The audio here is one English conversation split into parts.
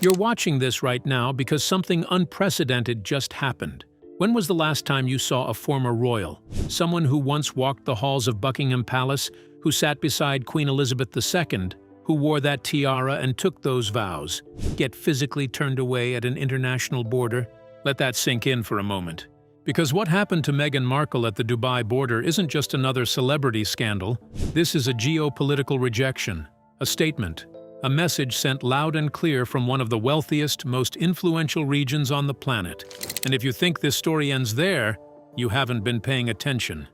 You're watching this right now because something unprecedented just happened. When was the last time you saw a former royal, someone who once walked the halls of Buckingham Palace, who sat beside Queen Elizabeth II, who wore that tiara and took those vows, get physically turned away at an international border? Let that sink in for a moment. Because what happened to Meghan Markle at the Dubai border isn't just another celebrity scandal. This is a geopolitical rejection, a statement, a message sent loud and clear from one of the wealthiest, most influential regions on the planet. And if you think this story ends there, you haven't been paying attention.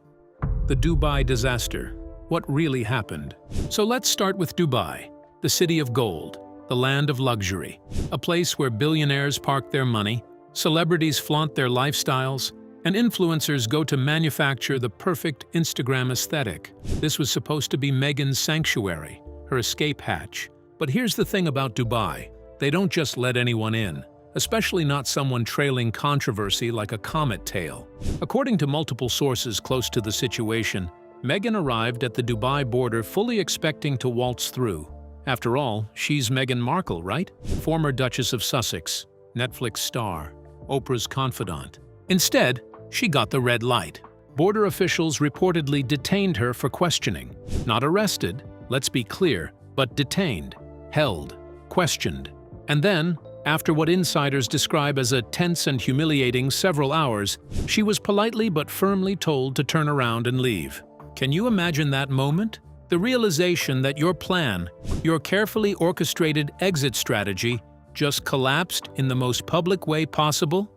The Dubai disaster. What really happened? So let's start with Dubai, the city of gold, the land of luxury, a place where billionaires park their money, celebrities flaunt their lifestyles, and influencers go to manufacture the perfect Instagram aesthetic. This was supposed to be Meghan's sanctuary, her escape hatch. But here's the thing about Dubai. They don't just let anyone in, especially not someone trailing controversy like a comet tail. According to multiple sources close to the situation, Meghan arrived at the Dubai border fully expecting to waltz through. After all, she's Meghan Markle, right? Former Duchess of Sussex, Netflix star, Oprah's confidant. Instead, she got the red light. Border officials reportedly detained her for questioning. Not arrested, let's be clear, but detained, held, questioned. And then, after what insiders describe as a tense and humiliating several hours, she was politely but firmly told to turn around and leave. Can you imagine that moment? The realization that your plan, your carefully orchestrated exit strategy, just collapsed in the most public way possible?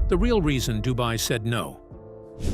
The real reason Dubai said no.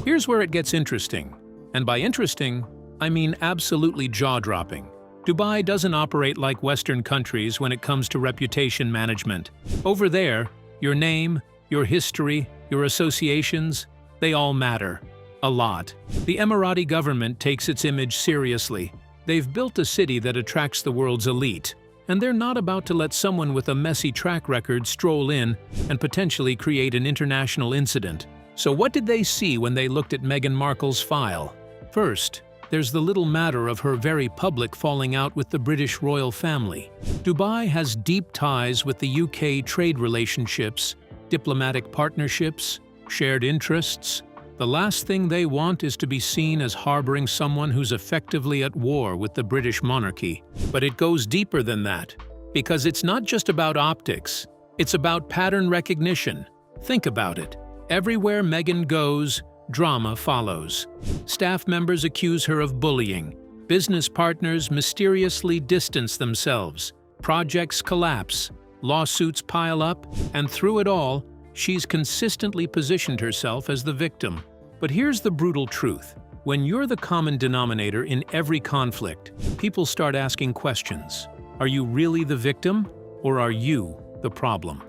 Here's where it gets interesting. And by interesting, I mean absolutely jaw-dropping. Dubai doesn't operate like Western countries when it comes to reputation management. Over there, your name, your history, your associations, they all matter. A lot. The Emirati government takes its image seriously. They've built a city that attracts the world's elite, and they're not about to let someone with a messy track record stroll in and potentially create an international incident. So what did they see when they looked at Meghan Markle's file? First, there's the little matter of her very public falling out with the British royal family. Dubai has deep ties with the UK, trade relationships, diplomatic partnerships, shared interests. The last thing they want is to be seen as harboring someone who's effectively at war with the British monarchy. But it goes deeper than that, because it's not just about optics, it's about pattern recognition. Think about it. Everywhere Meghan goes, drama follows. Staff members accuse her of bullying. Business partners mysteriously distance themselves. Projects collapse. Lawsuits pile up, and through it all, she's consistently positioned herself as the victim. But here's the brutal truth. When you're the common denominator in every conflict, people start asking questions. Are you really the victim, or are you the problem?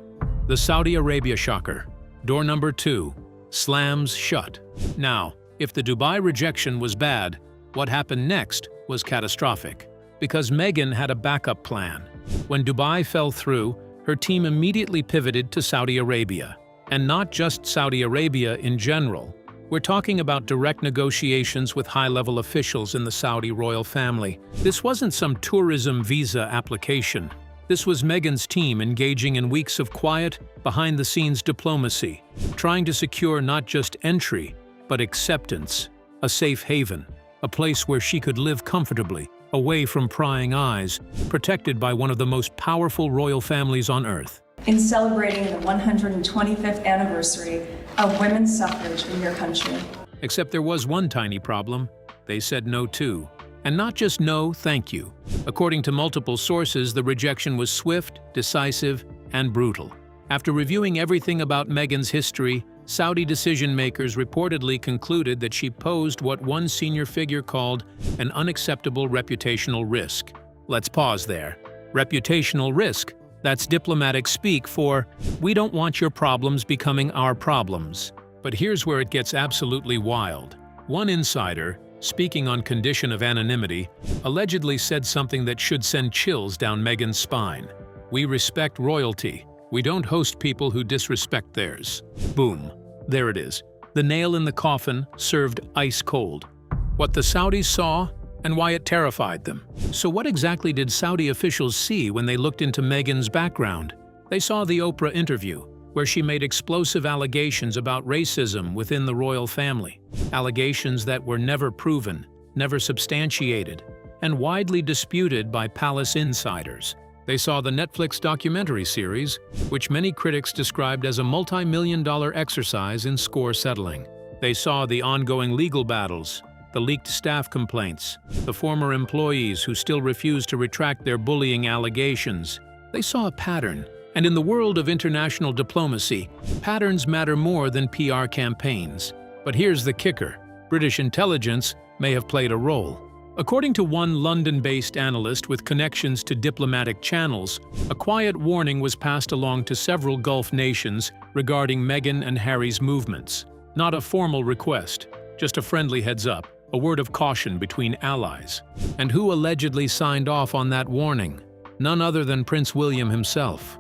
The Saudi Arabia shocker. Door number 2. Slams shut. Now, if the Dubai rejection was bad, what happened next was catastrophic. Because Meghan had a backup plan. When Dubai fell through, her team immediately pivoted to Saudi Arabia. And not just Saudi Arabia in general. We're talking about direct negotiations with high-level officials in the Saudi royal family. This wasn't some tourism visa application. This was Meghan's team engaging in weeks of quiet, behind-the-scenes diplomacy, trying to secure not just entry, but acceptance, a safe haven, a place where she could live comfortably, away from prying eyes, protected by one of the most powerful royal families on earth. In celebrating the 125th anniversary of women's suffrage in your country. Except there was one tiny problem. They said no too. And not just no, thank you. According to multiple sources, the rejection was swift, decisive, and brutal. After reviewing everything about Meghan's history, Saudi decision-makers reportedly concluded that she posed what one senior figure called an unacceptable reputational risk. Let's pause there. Reputational risk. That's diplomatic speak for, we don't want your problems becoming our problems. But here's where it gets absolutely wild. One insider, speaking on condition of anonymity, allegedly said something that should send chills down Meghan's spine. We respect royalty. We don't host people who disrespect theirs. Boom. There it is. The nail in the coffin, served ice cold. What the Saudis saw, and why it terrified them. So what exactly did Saudi officials see when they looked into Meghan's background? They saw the Oprah interview, where she made explosive allegations about racism within the royal family, allegations that were never proven, never substantiated, and widely disputed by palace insiders. They saw the Netflix documentary series, which many critics described as a multi-million-dollar exercise in score settling. They saw the ongoing legal battles, the leaked staff complaints, the former employees who still refuse to retract their bullying allegations. They saw a pattern, and in the world of international diplomacy, patterns matter more than PR campaigns. But here's the kicker: British intelligence may have played a role. According to one London-based analyst with connections to diplomatic channels, a quiet warning was passed along to several Gulf nations regarding Meghan and Harry's movements. Not a formal request, just a friendly heads-up, a word of caution between allies. And who allegedly signed off on that warning? None other than Prince William himself.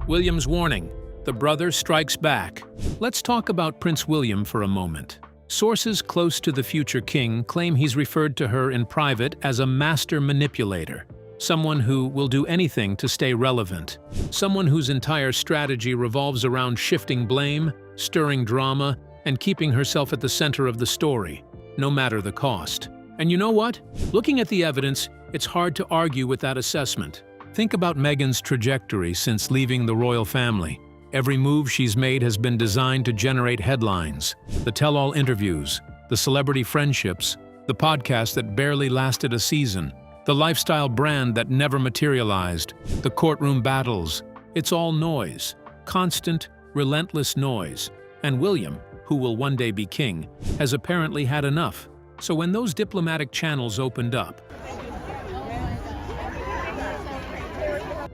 William's warning: the brother strikes back. Let's talk about Prince William for a moment. Sources close to the future king claim he's referred to her in private as a master manipulator, someone who will do anything to stay relevant, someone whose entire strategy revolves around shifting blame, stirring drama, and keeping herself at the center of the story, no matter the cost. And you know what? Looking at the evidence, it's hard to argue with that assessment. Think about Meghan's trajectory since leaving the royal family. Every move she's made has been designed to generate headlines. The tell-all interviews, the celebrity friendships, the podcast that barely lasted a season, the lifestyle brand that never materialized, the courtroom battles. It's all noise, constant, relentless noise. And William, who will one day be king, has apparently had enough. So when those diplomatic channels opened up,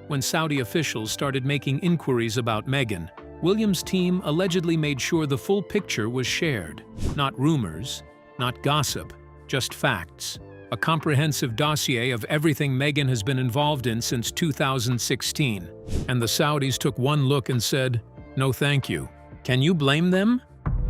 when Saudi officials started making inquiries about Meghan, William's team allegedly made sure the full picture was shared. Not rumors, not gossip, just facts. A comprehensive dossier of everything Meghan has been involved in since 2016. And the Saudis took one look and said, "No thank you." Can you blame them?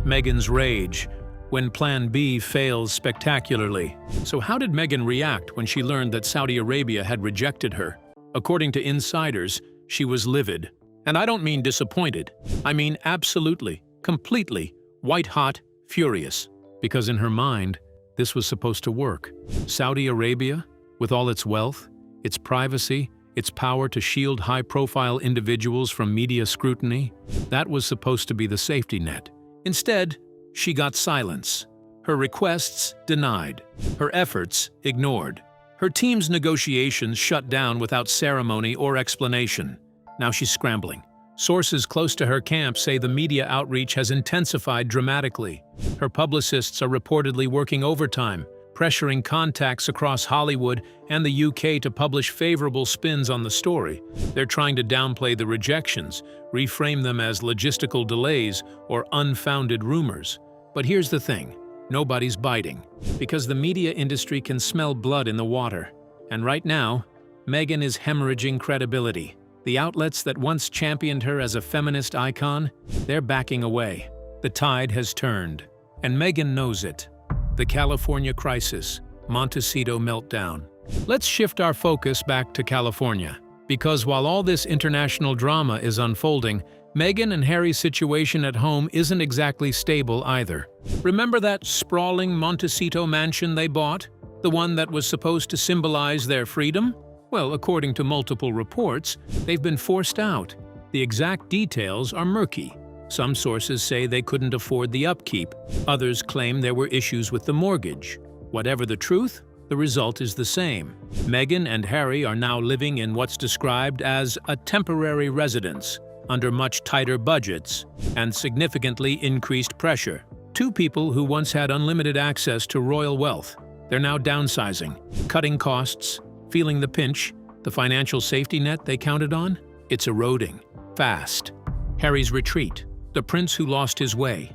Meghan's rage, when Plan B fails spectacularly. So how did Meghan react when she learned that Saudi Arabia had rejected her? According to insiders, she was livid. And I don't mean disappointed. I mean absolutely, completely, white-hot, furious. Because in her mind, this was supposed to work. Saudi Arabia, with all its wealth, its privacy, its power to shield high-profile individuals from media scrutiny, that was supposed to be the safety net. Instead, she got silence. Her requests denied. Her efforts ignored. Her team's negotiations shut down without ceremony or explanation. Now she's scrambling. Sources close to her camp say the media outreach has intensified dramatically. Her publicists are reportedly working overtime, pressuring contacts across Hollywood and the UK to publish favorable spins on the story. They're trying to downplay the rejections, reframe them as logistical delays or unfounded rumors. But here's the thing. Nobody's biting, because the media industry can smell blood in the water. And right now, Meghan is hemorrhaging credibility. The outlets that once championed her as a feminist icon, they're backing away. The tide has turned, and Meghan knows it. The California crisis, Monteceto meltdown. Let's shift our focus back to California, because while all this international drama is unfolding, Meghan and Harry's situation at home isn't exactly stable either. Remember that sprawling Monteceto mansion they bought? The one that was supposed to symbolize their freedom? Well, according to multiple reports, they've been forced out. The exact details are murky. Some sources say they couldn't afford the upkeep. Others claim there were issues with the mortgage. Whatever the truth, the result is the same. Meghan and Harry are now living in what's described as a temporary residence, under much tighter budgets and significantly increased pressure. Two people who once had unlimited access to royal wealth. They're now downsizing, cutting costs, feeling the pinch. The financial safety net they counted on? It's eroding, fast. Harry's retreat, the prince who lost his way.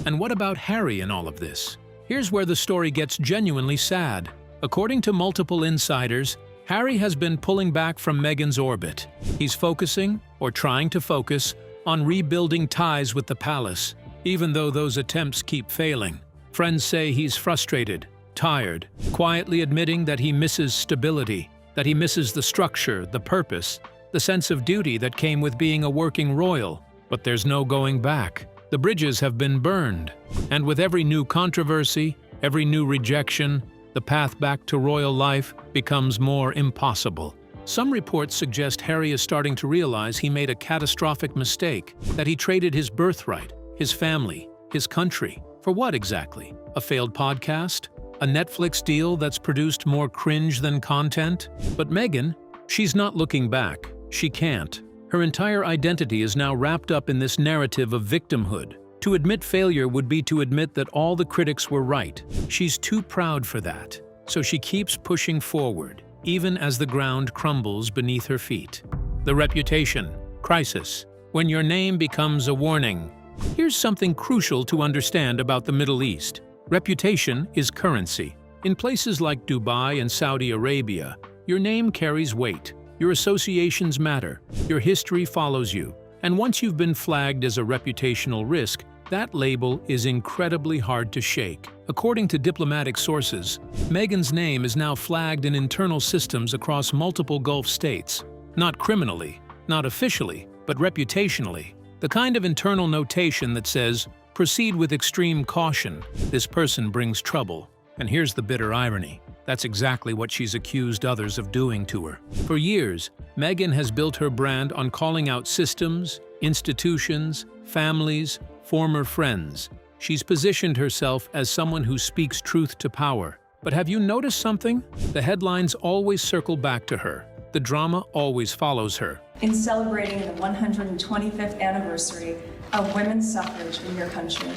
And what about Harry in all of this? Here's where the story gets genuinely sad. According to multiple insiders, Harry has been pulling back from Meghan's orbit. He's focusing, or trying to focus, on rebuilding ties with the palace, even though those attempts keep failing. Friends say he's frustrated, tired, quietly admitting that he misses stability, that he misses the structure, the purpose. the sense of duty that came with being a working royal. But there's no going back. The bridges have been burned. And with every new controversy, every new rejection, the path back to royal life becomes more impossible. Some reports suggest Harry is starting to realize he made a catastrophic mistake, that he traded his birthright, his family, his country. For what exactly? A failed podcast? A Netflix deal that's produced more cringe than content? But Meghan, she's not looking back. She can't. Her entire identity is now wrapped up in this narrative of victimhood. To admit failure would be to admit that all the critics were right. She's too proud for that. So she keeps pushing forward, even as the ground crumbles beneath her feet. The reputation crisis. When your name becomes a warning. Here's something crucial to understand about the Middle East. Reputation is currency. In places like Dubai and Saudi Arabia, your name carries weight. Your associations matter. Your history follows you. And once you've been flagged as a reputational risk, that label is incredibly hard to shake. According to diplomatic sources, Meghan's name is now flagged in internal systems across multiple Gulf states. Not criminally, not officially, but reputationally. The kind of internal notation that says, proceed with extreme caution, this person brings trouble. And here's the bitter irony. That's exactly what she's accused others of doing to her. For years, Meghan has built her brand on calling out systems, institutions, families, former friends. She's positioned herself as someone who speaks truth to power. But have you noticed something? The headlines always circle back to her. The drama always follows her. In celebrating the 125th anniversary of women's suffrage in your country.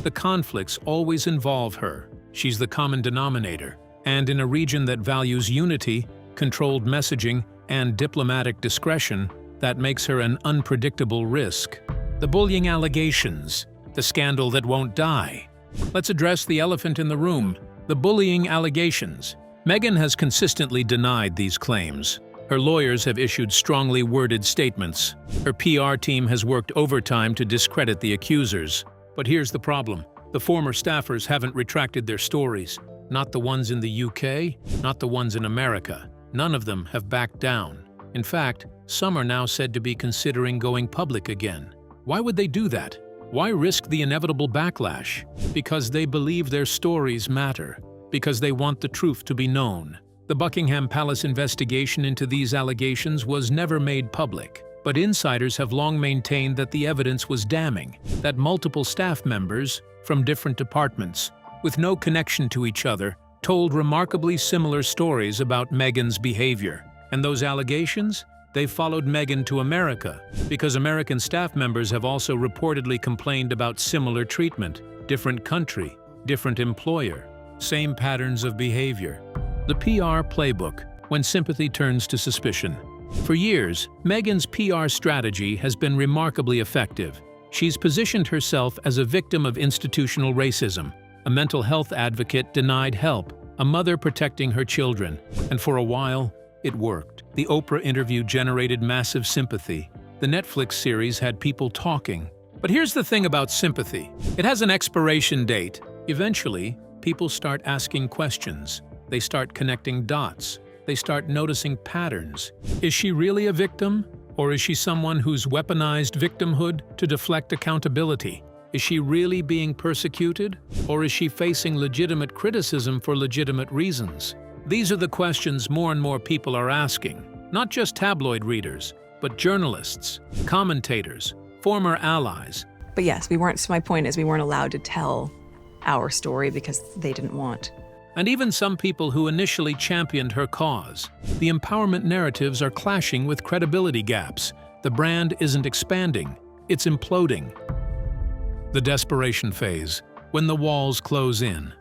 The conflicts always involve her. She's the common denominator. And in a region that values unity, controlled messaging, and diplomatic discretion, that makes her an unpredictable risk. The bullying allegations, the scandal that won't die. Let's address the elephant in the room, the bullying allegations. Meghan has consistently denied these claims. Her lawyers have issued strongly worded statements. Her PR team has worked overtime to discredit the accusers. But here's the problem. The former staffers haven't retracted their stories. Not the ones in the UK, not the ones in America. None of them have backed down. In fact, some are now said to be considering going public again. Why would they do that? Why risk the inevitable backlash? Because they believe their stories matter. Because they want the truth to be known. The Buckingham Palace investigation into these allegations was never made public. But insiders have long maintained that the evidence was damning, that multiple staff members from different departments, with no connection to each other, told remarkably similar stories about Meghan's behavior. And those allegations? They followed Meghan to America, because American staff members have also reportedly complained about similar treatment, different country, different employer, same patterns of behavior. The PR playbook, when sympathy turns to suspicion. For years, Meghan's PR strategy has been remarkably effective. She's positioned herself as a victim of institutional racism, a mental health advocate denied help, a mother protecting her children. And for a while, it worked. The Oprah interview generated massive sympathy. The Netflix series had people talking. But here's the thing about sympathy. It has an expiration date. Eventually, people start asking questions. They start connecting dots. They start noticing patterns. Is she really a victim? Or is she someone who's weaponized victimhood to deflect accountability? Is she really being persecuted? Or is she facing legitimate criticism for legitimate reasons? These are the questions more and more people are asking. Not just tabloid readers, but journalists, commentators, former allies. But yes, my point is we weren't allowed to tell our story because they didn't want. And even some people who initially championed her cause. The empowerment narratives are clashing with credibility gaps. The brand isn't expanding, it's imploding. The desperation phase, when the walls close in.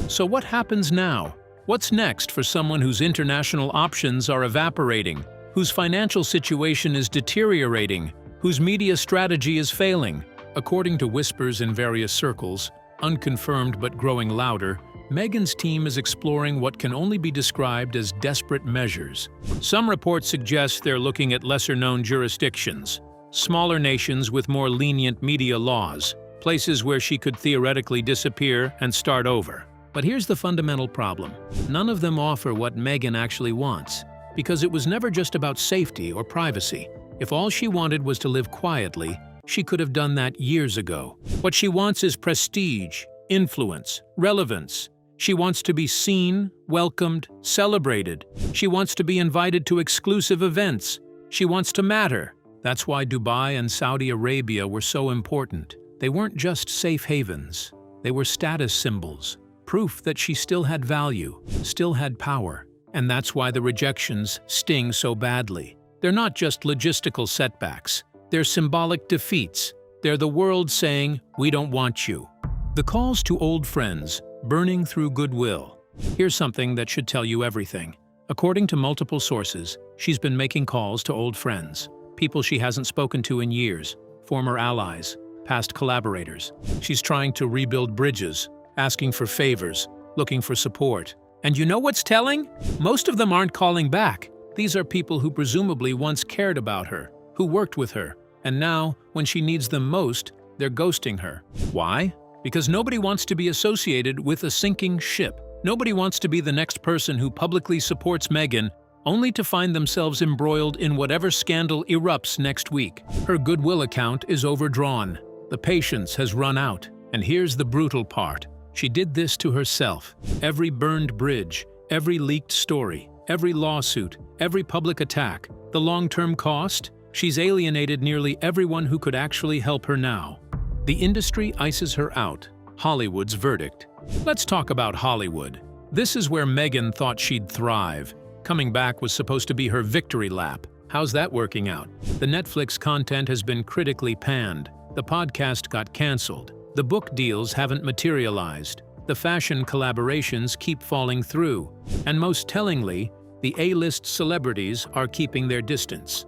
So what happens now? What's next for someone whose international options are evaporating, whose financial situation is deteriorating, whose media strategy is failing? According to whispers in various circles, unconfirmed but growing louder, Meghan's team is exploring what can only be described as desperate measures. Some reports suggest they're looking at lesser-known jurisdictions, smaller nations with more lenient media laws, places where she could theoretically disappear and start over. But here's the fundamental problem. None of them offer what Meghan actually wants. because it was never just about safety or privacy. If all she wanted was to live quietly, she could have done that years ago. What she wants is prestige, influence, relevance. She wants to be seen, welcomed, celebrated. She wants to be invited to exclusive events. She wants to matter. That's why Dubai and Saudi Arabia were so important. They weren't just safe havens. They were status symbols, proof that she still had value, still had power. And that's why the rejections sting so badly. They're not just logistical setbacks. They're symbolic defeats. They're the world saying, "We don't want you." The calls to old friends, burning through goodwill. Here's something that should tell you everything. According to multiple sources, she's been making calls to old friends, people she hasn't spoken to in years, former allies, past collaborators. She's trying to rebuild bridges, asking for favors, looking for support. And you know what's telling? Most of them aren't calling back. These are people who presumably once cared about her, who worked with her, and now, when she needs them most, they're ghosting her. Why? Because nobody wants to be associated with a sinking ship. Nobody wants to be the next person who publicly supports Meghan, only to find themselves embroiled in whatever scandal erupts next week. Her goodwill account is overdrawn. The patience has run out. And here's the brutal part. She did this to herself. Every burned bridge, every leaked story, every lawsuit, every public attack, the long-term cost? She's alienated nearly everyone who could actually help her now. The industry ices her out. Hollywood's verdict. Let's talk about Hollywood. This is where Meghan thought she'd thrive. Coming back was supposed to be her victory lap. How's that working out? The Netflix content has been critically panned. The podcast got cancelled. The book deals haven't materialized. The fashion collaborations keep falling through. And most tellingly, the A-list celebrities are keeping their distance.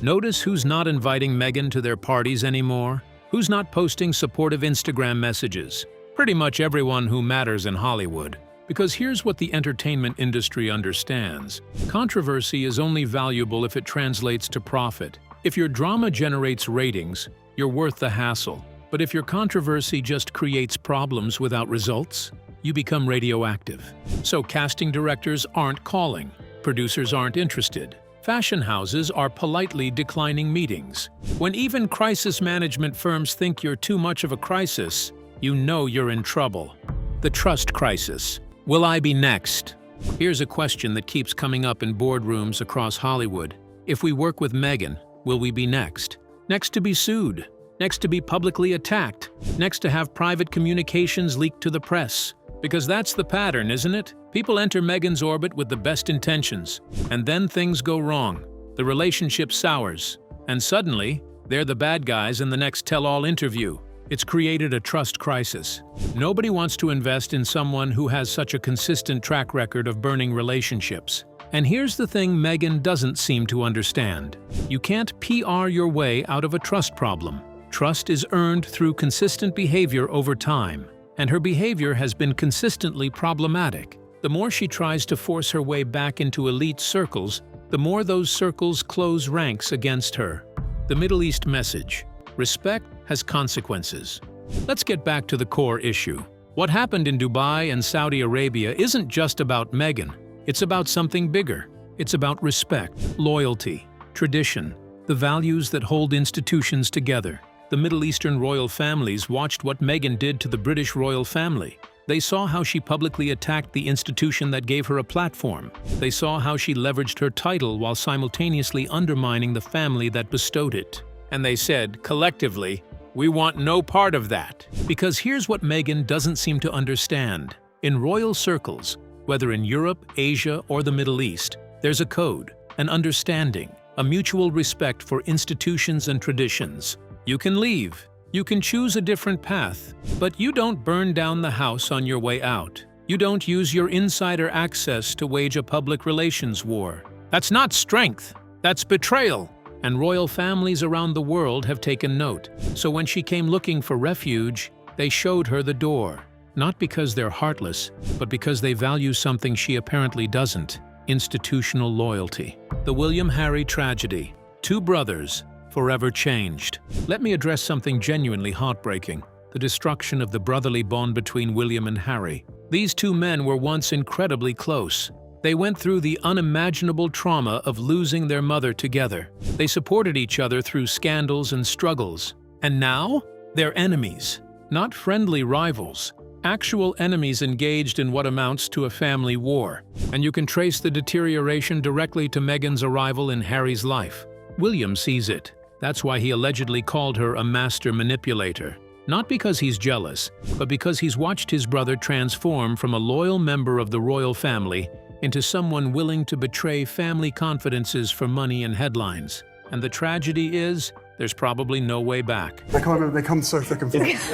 Notice who's not inviting Meghan to their parties anymore? Who's not posting supportive Instagram messages? Pretty much everyone who matters in Hollywood. Because here's what the entertainment industry understands. Controversy is only valuable if it translates to profit. If your drama generates ratings, you're worth the hassle. But if your controversy just creates problems without results, you become radioactive. So casting directors aren't calling. Producers aren't interested. Fashion houses are politely declining meetings. When even crisis management firms think you're too much of a crisis, you know you're in trouble. The trust crisis. Will I be next? Here's a question that keeps coming up in boardrooms across Hollywood. If we work with Meghan, will we be next? Next to be sued? Next to be publicly attacked? Next to have private communications leaked to the press? Because that's the pattern, isn't it? People enter Meghan's orbit with the best intentions, and then things go wrong. The relationship sours, and suddenly, they're the bad guys in the next tell-all interview. It's created a trust crisis. Nobody wants to invest in someone who has such a consistent track record of burning relationships. And here's the thing Meghan doesn't seem to understand. You can't PR your way out of a trust problem. Trust is earned through consistent behavior over time, and her behavior has been consistently problematic. The more she tries to force her way back into elite circles, the more those circles close ranks against her. The Middle East message: respect has consequences. Let's get back to the core issue. What happened in Dubai and Saudi Arabia isn't just about Meghan. It's about something bigger. It's about respect, loyalty, tradition, the values that hold institutions together. The Middle Eastern royal families watched what Meghan did to the British royal family. They saw how she publicly attacked the institution that gave her a platform. They saw how she leveraged her title while simultaneously undermining the family that bestowed it. And they said, collectively, we want no part of that. Because here's what Meghan doesn't seem to understand. In royal circles, whether in Europe, Asia, or the Middle East, there's a code, an understanding, a mutual respect for institutions and traditions. You can leave. You can choose a different path, but you don't burn down the house on your way out. You don't use your insider access to wage a public relations war. That's not strength, that's betrayal. And royal families around the world have taken note. So when she came looking for refuge, they showed her the door. Not because they're heartless, but because they value something she apparently doesn't: institutional loyalty. The William-Harry tragedy. Two brothers, forever changed. Let me address something genuinely heartbreaking. the destruction of the brotherly bond between William and Harry. These two men were once incredibly close. They went through the unimaginable trauma of losing their mother together. They supported each other through scandals and struggles. And now, they're enemies. Not friendly rivals. Actual enemies engaged in what amounts to a family war. And you can trace the deterioration directly to Meghan's arrival in Harry's life. William sees it. That's why he allegedly called her a master manipulator. Not because he's jealous, but because he's watched his brother transform from a loyal member of the royal family into someone willing to betray family confidences for money and headlines. And the tragedy is, there's probably no way back. They come so thick and fast.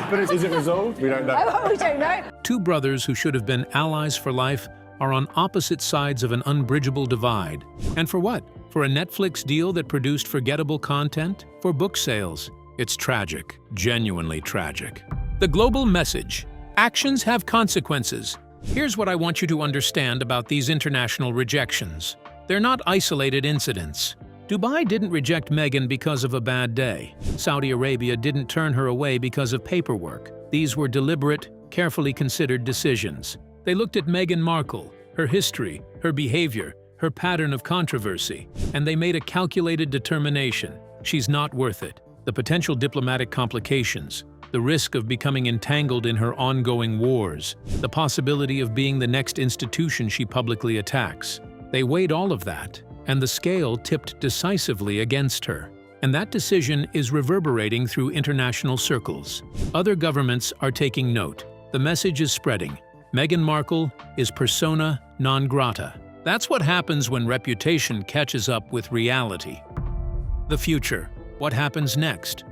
But is it resolved? We don't know. Oh, we don't know. Two brothers who should have been allies for life are on opposite sides of an unbridgeable divide. And for what? For a Netflix deal that produced forgettable content? For book sales? It's tragic, genuinely tragic. The global message: actions have consequences. Here's what I want you to understand about these international rejections. They're not isolated incidents. Dubai didn't reject Meghan because of a bad day. Saudi Arabia didn't turn her away because of paperwork. These were deliberate, carefully considered decisions. They looked at Meghan Markle, her history, her behavior, her pattern of controversy, and they made a calculated determination. She's not worth it. The potential diplomatic complications, the risk of becoming entangled in her ongoing wars, the possibility of being the next institution she publicly attacks. They weighed all of that, and the scale tipped decisively against her. And that decision is reverberating through international circles. Other governments are taking note. The message is spreading. Meghan Markle is persona non grata. That's what happens when reputation catches up with reality. The future. What happens next?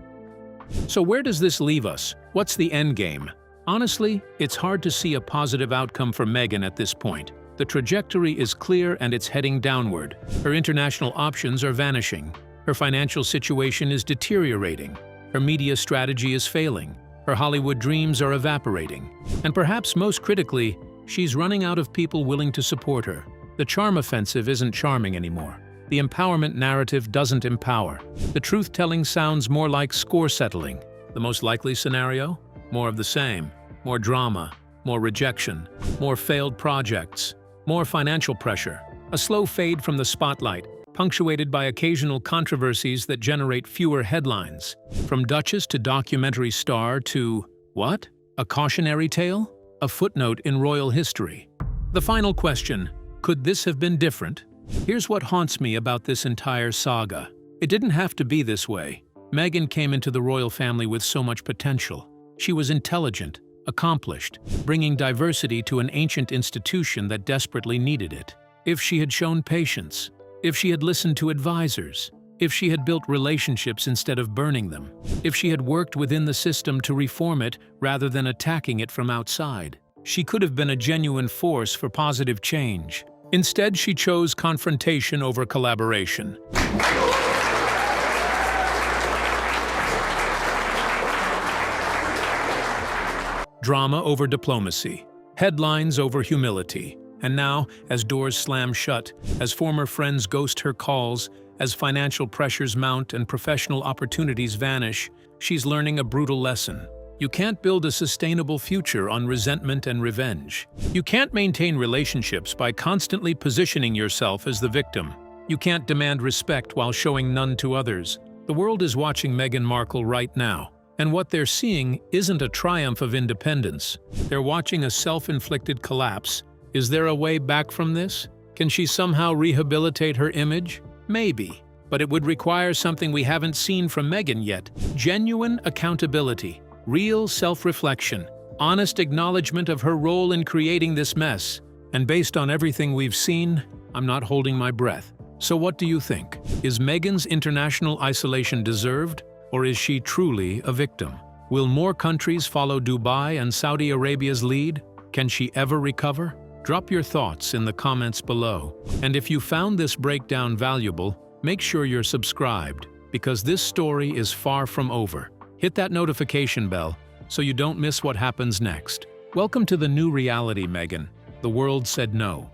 So where does this leave us? What's the end game? Honestly, it's hard to see a positive outcome for Meghan at this point. The trajectory is clear and it's heading downward. Her international options are vanishing. Her financial situation is deteriorating. Her media strategy is failing. Her Hollywood dreams are evaporating. And perhaps most critically, she's running out of people willing to support her. The charm offensive isn't charming anymore. The empowerment narrative doesn't empower. The truth-telling sounds more like score settling. The most likely scenario? More of the same. More drama. More rejection. More failed projects. More financial pressure. A slow fade from the spotlight, punctuated by occasional controversies that generate fewer headlines. From Duchess to documentary star to, what? A cautionary tale? A footnote in royal history. The final question, could this have been different? Here's what haunts me about this entire saga. It didn't have to be this way. Meghan came into the royal family with so much potential. She was intelligent, accomplished, bringing diversity to an ancient institution that desperately needed it. If she had shown patience, if she had listened to advisors, if she had built relationships instead of burning them, if she had worked within the system to reform it rather than attacking it from outside, she could have been a genuine force for positive change. Instead, she chose confrontation over collaboration. Drama over diplomacy, headlines over humility. And now, as doors slam shut, as former friends ghost her calls, as financial pressures mount and professional opportunities vanish, she's learning a brutal lesson. You can't build a sustainable future on resentment and revenge. You can't maintain relationships by constantly positioning yourself as the victim. You can't demand respect while showing none to others. The world is watching Meghan Markle right now, and what they're seeing isn't a triumph of independence. They're watching a self-inflicted collapse. Is there a way back from this? Can she somehow rehabilitate her image? Maybe, but it would require something we haven't seen from Meghan yet: genuine accountability. Real self-reflection, honest acknowledgement of her role in creating this mess. And based on everything we've seen, I'm not holding my breath. So what do you think? Is Meghan's international isolation deserved, or is she truly a victim? Will more countries follow Dubai and Saudi Arabia's lead? Can she ever recover? Drop your thoughts in the comments below. And if you found this breakdown valuable, make sure you're subscribed, because this story is far from over. Hit that notification bell so you don't miss what happens next. Welcome to the new reality, Meghan. The world said no.